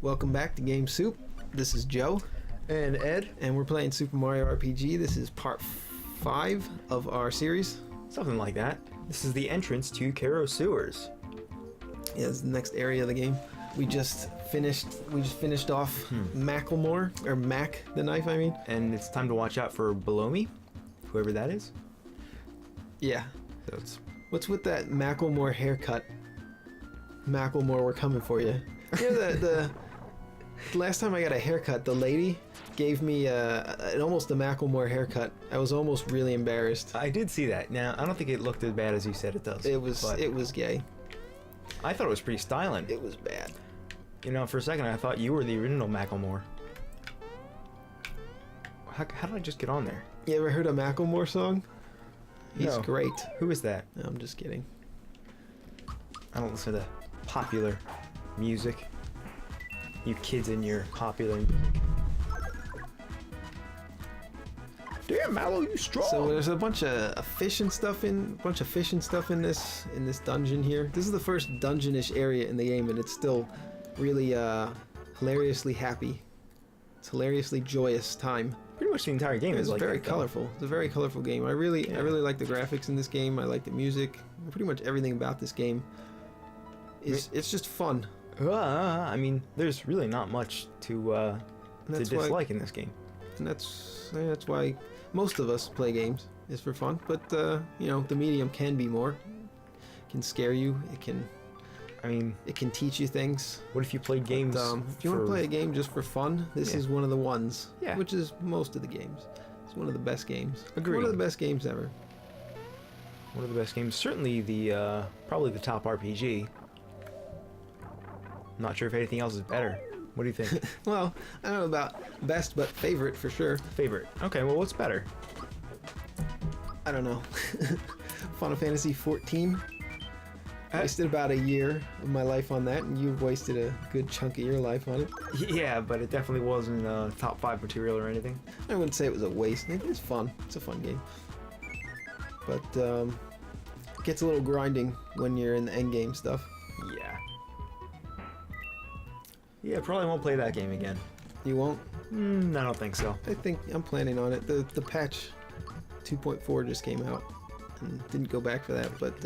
Welcome back to Game Soup. This is Joe. And Ed. And we're playing Super Mario RPG. This is part 5 of our series. Something like that. This is the entrance to Karo Sewers. Yeah, this is the next area of the game. We just finished off Macklemore, or Mac the knife, I mean. And it's time to watch out for Belome, whoever that is. Yeah. So it's... What's with that Macklemore haircut? Macklemore, we're coming for you. You know, the last time I got a haircut, the lady gave me almost a Macklemore haircut. I was almost really embarrassed. I did see that. Now, I don't think it looked as bad as you said it does. It was gay. I thought it was pretty styling. It was bad. You know, for a second I thought you were the original Macklemore. How did I just get on there? You ever heard a Macklemore song? He's great. Who is that? No, I'm just kidding. I don't listen to popular music. You kids in your popular music. Damn, Mallow, you strong. So there's a bunch of fish and stuff in this dungeon here. This is the first dungeon-ish area in the game, and it's still really hilariously happy. It's hilariously joyous time. Pretty much the entire game is like very that, colorful. It's a very colorful game. I really like the graphics in this game. I like the music. Pretty much everything about this game it's just fun. I mean, there's really not much to dislike in this game. And that's why most of us play games, is for fun. But you know, the medium can be more. It can scare you. It can teach you things. What if you played games? If you want to play a game just for fun, this is one of the ones. Yeah. Which is most of the games. It's one of the best games. Agreed. One of the best games ever. One of the best games. Certainly the probably the top RPG. I'm not sure if anything else is better. What do you think? Well, I don't know about best, but favorite for sure. Favorite. Okay, well, what's better? I don't know. Final Fantasy 14. I wasted about a year of my life on that, and you've wasted a good chunk of your life on it. Yeah, but it definitely wasn't top 5 material or anything. I wouldn't say it was a waste. It's fun. It's a fun game. But it gets a little grinding when you're in the end game stuff. Yeah. Yeah, probably won't play that game again. You won't? I don't think so. I think I'm planning on it. The patch 2.4 just came out, and didn't go back for that. But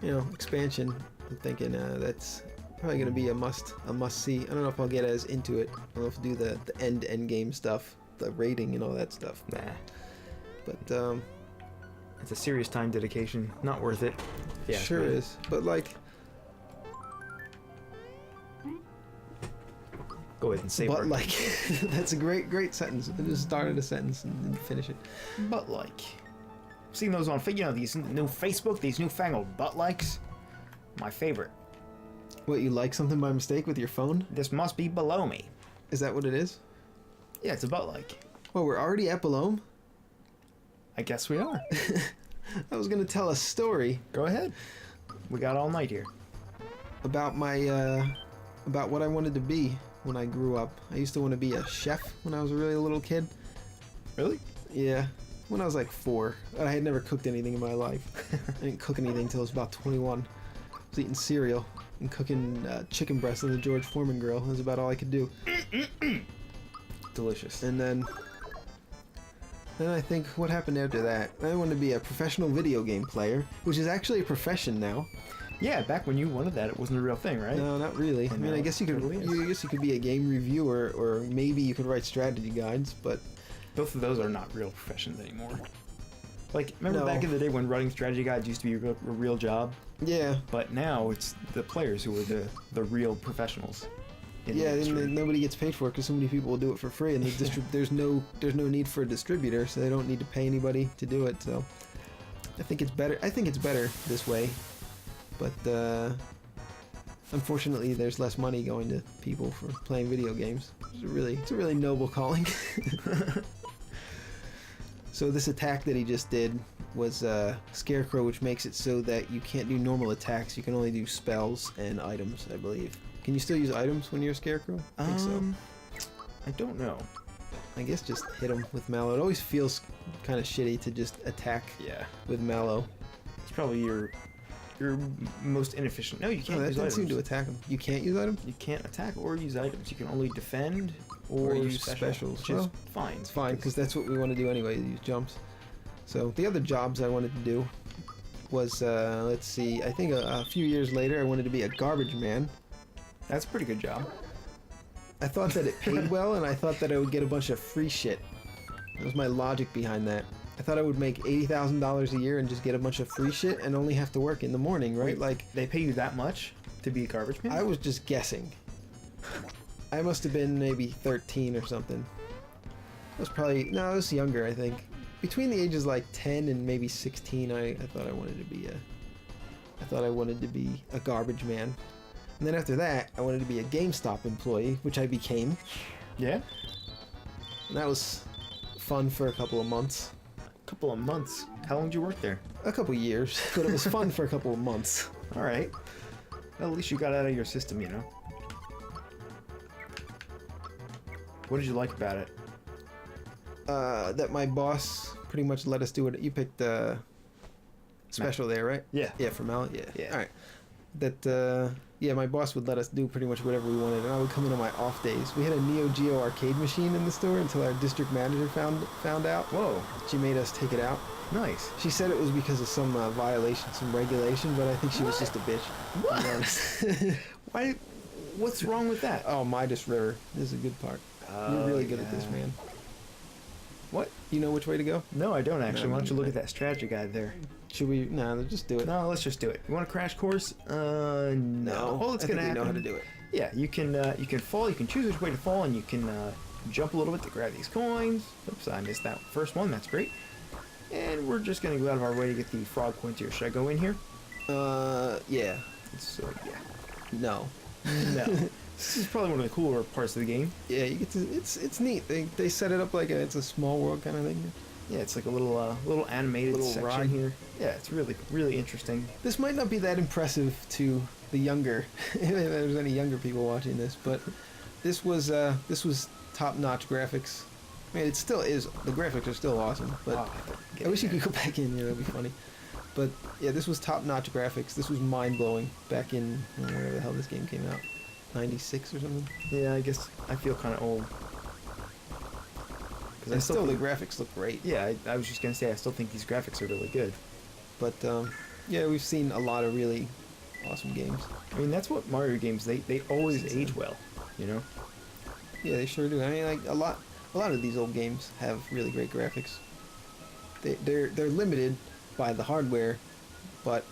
you know, expansion. I'm thinking that's probably gonna be a must see. I don't know if I'll get as into it. I don't know if I'll do the end game stuff, the rating and all that stuff. Nah. But it's a serious time dedication. Not worth it. Yeah, sure is. But like. Go ahead and say But like, that's a great sentence. I just started a sentence and didn't finish it. But like, seeing those on, you know, these new Facebook, these newfangled butt likes. My favorite. What, you like something by mistake with your phone? This must be Belome. Is that what it is? Yeah, it's a butt like. Well, we're already at Belome? I guess we are. I was gonna tell a story. Go ahead. We got all night here. About my, about what I wanted to be when I grew up. I used to want to be a chef when I was a really little kid. Really? Yeah. When I was like 4. I had never cooked anything in my life. I didn't cook anything until I was about 21. I was eating cereal and cooking chicken breast on the George Foreman grill. That was about all I could do. Delicious. And then I think what happened after that, I wanted to be a professional video game player, which is actually a profession now. Yeah, back when you wanted that, it wasn't a real thing, right? No, not really. I mean, I guess you could be a game reviewer, or maybe you could write strategy guides, but both of those are not real professions anymore. Like, remember back in the day when writing strategy guides used to be a real job? Yeah. But now it's the players who are the real professionals. Yeah, and nobody gets paid for it because so many people will do it for free, and there's no need for a distributor, so they don't need to pay anybody to do it. So I think it's better. I think it's better this way. But unfortunately, there's less money going to people for playing video games. It's a really noble calling. So this attack that he just did was Scarecrow, which makes it so that you can't do normal attacks. You can only do spells and items, I believe. Can you still use items when you're a Scarecrow? I think so. I don't know. I guess just hit him with Mallow. It always feels kind of shitty to just attack with Mallow. It's probably your your most inefficient. No, you Oh, can't that use didn't items. seem to attack them. You can't use items? You can't attack or use items. You can only defend or use specials. which is Well, fine. It's fine, because that's what we want to do anyway, use jumps. So the other jobs I wanted to do was, let's see, I think a few years later I wanted to be a garbage man. That's a pretty good job. I thought that it paid well, and I thought that I would get a bunch of free shit. That was my logic behind that. I thought I would make $80,000 a year and just get a bunch of free shit and only have to work in the morning, right? Wait, Like, they pay you that much to be a garbage man? I was just guessing. I must have been maybe 13 or something. I was younger, I think. Between the ages like 10 and maybe 16, I thought I wanted to be a garbage man. And then after that, I wanted to be a GameStop employee, which I became. Yeah? And that was fun for a couple of months. A couple of months. How long did you work there? A couple of years, but it was fun for a couple of months. All right. Well, at least you got out of your system, you know. What did you like about it? That my boss pretty much let us do it. You picked special there, right? Yeah. Yeah, for Mallet. Yeah. Yeah. All right. That my boss would let us do pretty much whatever we wanted, and I would come in on my off days. We had a Neo Geo arcade machine in the store until our district manager found out. Whoa. She made us take it out. Nice. She said it was because of some violation, some regulation, but I think she was just a bitch. What? To be honest. Why? What's wrong with that? Oh, Midas River. This is a good part. You're really good at this, yeah. man. What? You know which way to go? No, I don't actually. No, Why don't you look no. at that strategy guide there? Should we? No, just do it. No, let's just do it. You want a crash course? No. All that's I gonna think we happen. know how to do it. Yeah, you can fall. You can choose which way to fall, and you can jump a little bit to grab these coins. Oops, I missed that first one. That's great. And we're just gonna go out of our way to get the frog coins here. Should I go in here? Yeah. So yeah. No. No. This is probably one of the cooler parts of the game. Yeah, you get to. It's neat. They set it up like it's a small world kind of thing. Yeah, it's like a little animated Little section ride. here. Yeah, it's really interesting. This might not be that impressive to the younger, if there's any younger people watching this, but this was top-notch graphics. I mean, it still is. The graphics are still awesome, but I wish you could go back in here. That'd be funny. But yeah, this was top-notch graphics. This was mind-blowing back in whenever the hell this game came out, 96 or something. Yeah, I guess I feel kind of old. Because I still the graphics look great. Yeah, I was just gonna say I still think these graphics are really good. But yeah, we've seen a lot of really awesome games. I mean, that's what Mario games they always age well, you know. Yeah, they sure do. I mean, like a lot of these old games have really great graphics. They're limited by the hardware, but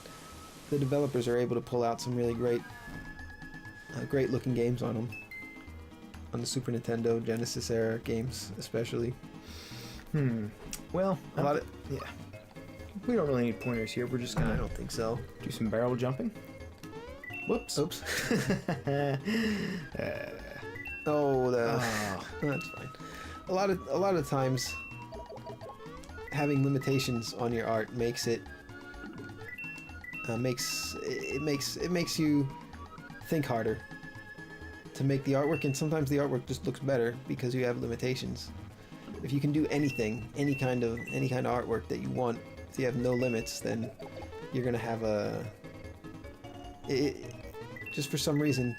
the developers are able to pull out some really great looking games on them. On the Super Nintendo, Genesis era games, especially. Well, Yeah. We don't really need pointers here. We're just I gonna don't think so. do some barrel jumping. Whoops. Oops. Oh, Oh. that's fine. A lot of times, having limitations on your art makes it makes you think harder to make the artwork, and sometimes the artwork just looks better because you have limitations. If you can do anything, any kind of artwork that you want, if you have no limits, then you're gonna have just for some reason,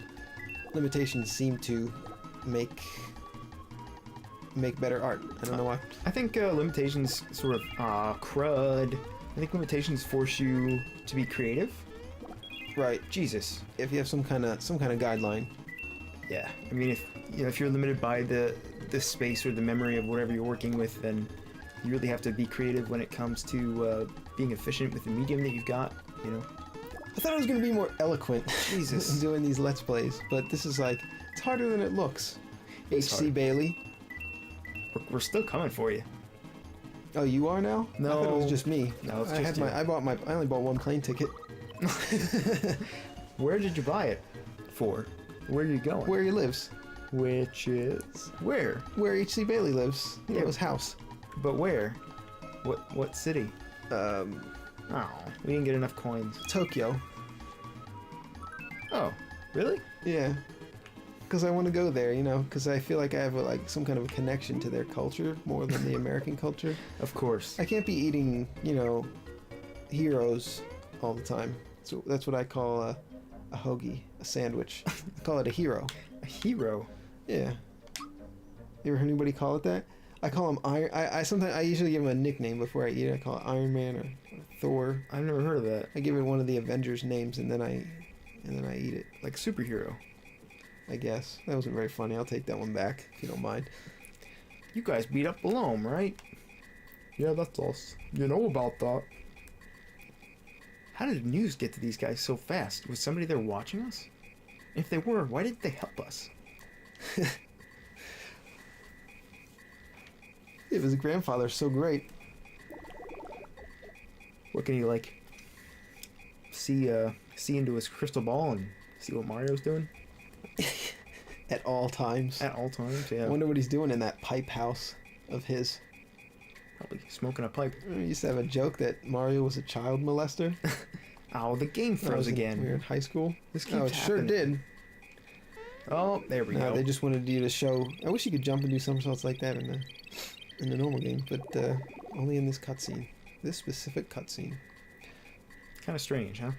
limitations seem to make better art. I don't know why. I think limitations sort of crud. I think limitations force you to be creative. Right. Jesus. If you have some kind of guideline. Yeah. I mean, if you're limited by the space or the memory of whatever you're working with, then you really have to be creative when it comes to being efficient with the medium that you've got. You know. I thought I was going to be more eloquent Jesus. doing these Let's Plays, but this is like, it's harder than it looks. It's H.C. hard. Bailey. We're still coming for you. Oh, you are now? No. I thought it was just me. No, it's I just had you. I only bought one plane ticket. Where did you buy it for? Where are you going? Where he lives. Which is where? Where H.C. Bailey lives. Yeah. His house. But where? What city? Oh, we didn't get enough coins. Tokyo. Oh, really? Yeah. Because I want to go there, because I feel like I have some kind of a connection to their culture more than the American culture. Of course. I can't be eating, heroes all the time. So that's what I call a hoagie, a sandwich. I call it a hero. A hero? Yeah. You ever heard anybody call it that? I call him Iron. I usually give him a nickname before I eat it. I call it Iron Man or Thor. I've never heard of that. I give it one of the Avengers names and then I eat it. Like superhero. I guess that wasn't very funny. I'll take that one back if you don't mind. You guys beat up Belome, right? Yeah, that's us. You know about that. How did news get to these guys so fast? Was somebody there watching us? If they were, why didn't they help us? It was grandfather so great. What can he like see into his crystal ball and see what Mario's doing? At all times. At all times, yeah. I wonder what he's doing in that pipe house of his. Probably smoking a pipe. We used to have a joke that Mario was a child molester. Oh, the game froze again. We were in high school. This keeps Oh, it sure happening. did. Oh, there we No, go. they just wanted you to show. I wish you could jump and do somersaults like that in the normal game, but only in this cutscene. This specific cutscene. Kind of strange, huh?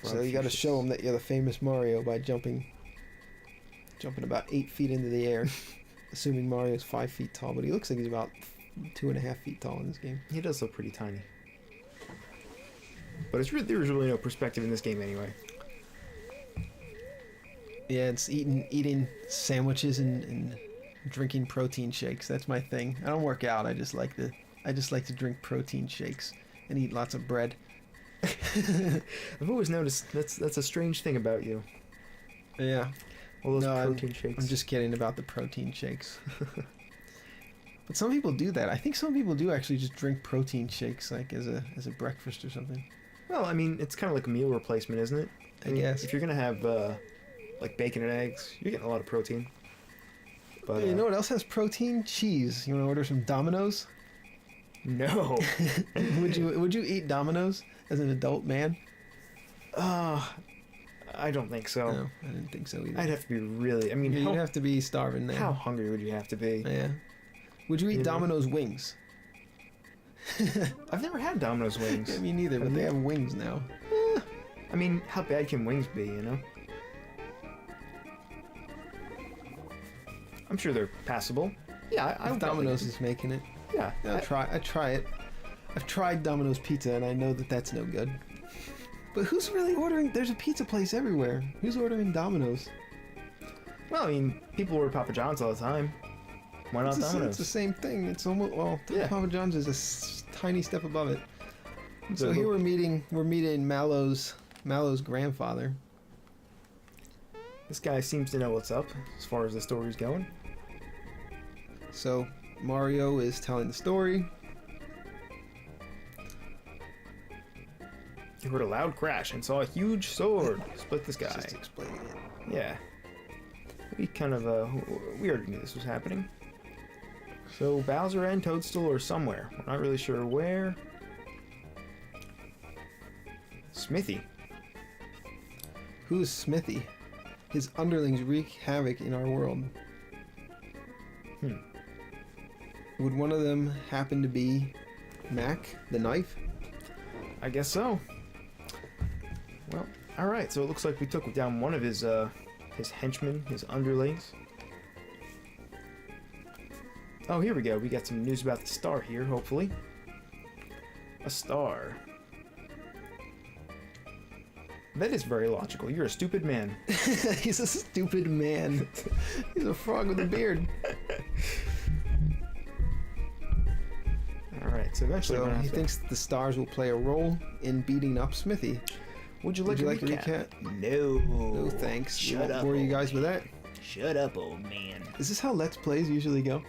So you got to show them that you're the famous Mario by jumping about 8 feet into the air, assuming Mario's 5 feet tall, but he looks like he's about 2.5 feet tall in this game. He does look pretty tiny. But there's really no perspective in this game anyway. Yeah, it's eating sandwiches and drinking protein shakes. That's my thing. I don't work out. I just like to drink protein shakes and eat lots of bread. I've always noticed that's a strange thing about you. Yeah. All those No, protein shakes. I'm just kidding about the protein shakes. But some people do that. I think some people do actually just drink protein shakes like as a breakfast or something. Well, I mean, it's kind of like a meal replacement, isn't it? I guess. If you're gonna have like bacon and eggs, you're getting a lot of protein. But Hey, you know what else has protein? Cheese. You want to order some Domino's? no. Would you eat Domino's as an adult man? I don't think so. No, I didn't think so either. I'd have to be really. I mean, You'd have to be starving now. how hungry would you have to be? Yeah. Would you eat You know? Domino's wings? I've never had Domino's wings. Yeah, me neither, but they have wings now. I mean, how bad can wings be, you know? I'm sure they're passable. Yeah, I If would Domino's probably- is making it. Yeah, I'd try it. I've tried Domino's pizza and I know that that's no good. But who's really ordering? There's a pizza place everywhere. Who's ordering Domino's? well, I mean, people order Papa John's all the time. Why not It's Domino's? the same thing. It's almost Yeah. Papa John's is a tiny step above it. So The- here we're meeting Mallow's grandfather. This guy seems to know what's up as far as the story's going. So Mario is telling the story. He heard a loud crash and saw a huge sword split the sky. Just explaining it. Yeah. We kind of, we already knew this was happening. So Bowser and Toadstool are somewhere. We're not really sure where. Smithy. Who's Smithy? His underlings wreak havoc in our world. Would one of them happen to be Mac, the knife? I guess so. Well, alright, so it looks like we took down one of his henchmen, his underlings. Oh, here we go. We got some news about the star here, hopefully. A star. That is very logical. You're a stupid man. He's a stupid man. He's a frog with a beard. Alright, so eventually we're So gonna he have to- thinks the stars will play a role in beating up Smithy. Would you Would like you a like a recap? recap? No. No thanks. We Shut won't up, bore you old guys with that. Shut up, old man. Is this how Let's Plays usually go?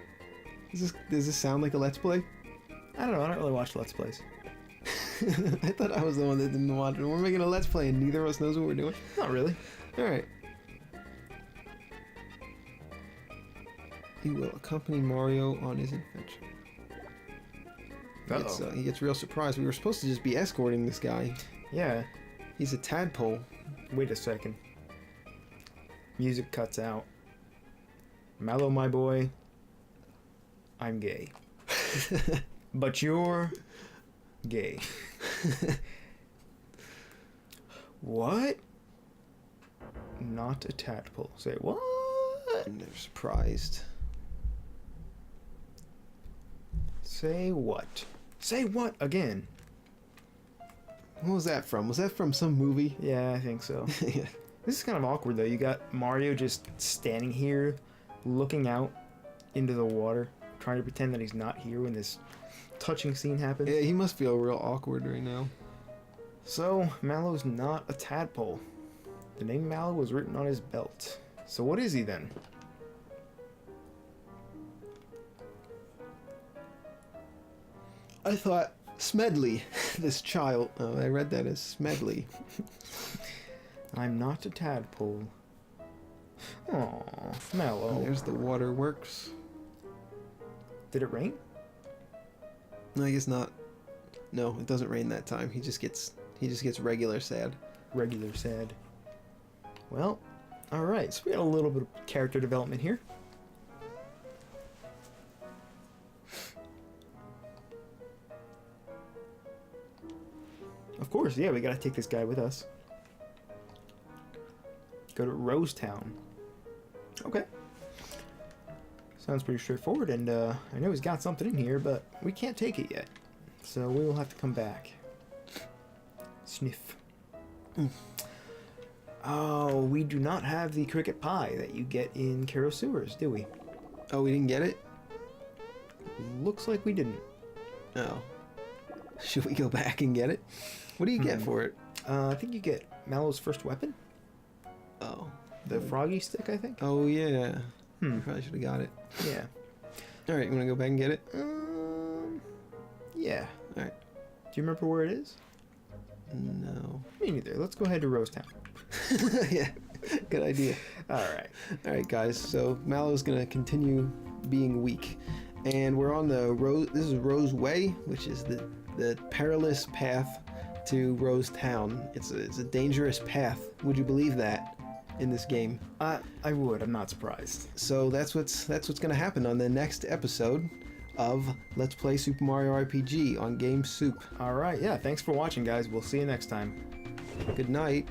Does this sound like a Let's Play? I don't know. I don't really watch Let's Plays. I thought I was the one that didn't watch it. We're making a Let's Play and neither of us knows what we're doing. Not really. Alright. He will accompany Mario on his adventure. Uh-oh. He gets real surprised. We were supposed to just be escorting this guy. Yeah. He's a tadpole. Wait a second. Music cuts out. Mallow, my boy. I'm gay. But you're gay. What? Not a tadpole. Say what? And they're surprised. Say what? Say what again? What was that from? Was that from some movie? Yeah, I think so. Yeah. This is kind of awkward though. You got Mario just standing here, looking out into the water, trying to pretend that he's not here when this touching scene happens. Yeah, he must feel real awkward right now. So, Mallow's not a tadpole. The name Mallow was written on his belt. So what is he then? I thought Smedley, this child. Oh, I read that as Smedley. I'm not a tadpole. Aw, Mallow. There's the waterworks. Did it rain? No, I guess not. No, it doesn't rain that time. He just gets regular sad. Regular sad. Well, alright, so we got a little bit of character development here. Of course, yeah, we gotta take this guy with us. Go to Rosetown. Okay. Sounds pretty straightforward, and I know he's got something in here, but we can't take it yet. So we will have to come back. Sniff. Oh, we do not have the cricket pie that you get in Kero Sewers, do we? Oh, we didn't get it? Looks like we didn't. Oh. Should we go back and get it? What do you get for it? I think you get Mallow's first weapon. Oh. The froggy stick, I think. Oh, yeah. Probably should have got it. Yeah. Alright, you want to go back and get it? Yeah. Alright. Do you remember where it is? No. Me neither. Let's go ahead to Rosetown. Yeah, good idea. Alright. Alright, guys, so Mallow's going to continue being weak. And we're on the Rose... This is Rose Way, which is the perilous path to Rose Town. It's a dangerous path. Would you believe that in this game? I would. I'm not surprised. So that's what's going to happen on the next episode of Let's Play Super Mario RPG on Game Soup. Alright, yeah, thanks for watching, guys. We'll see you next time. Good night.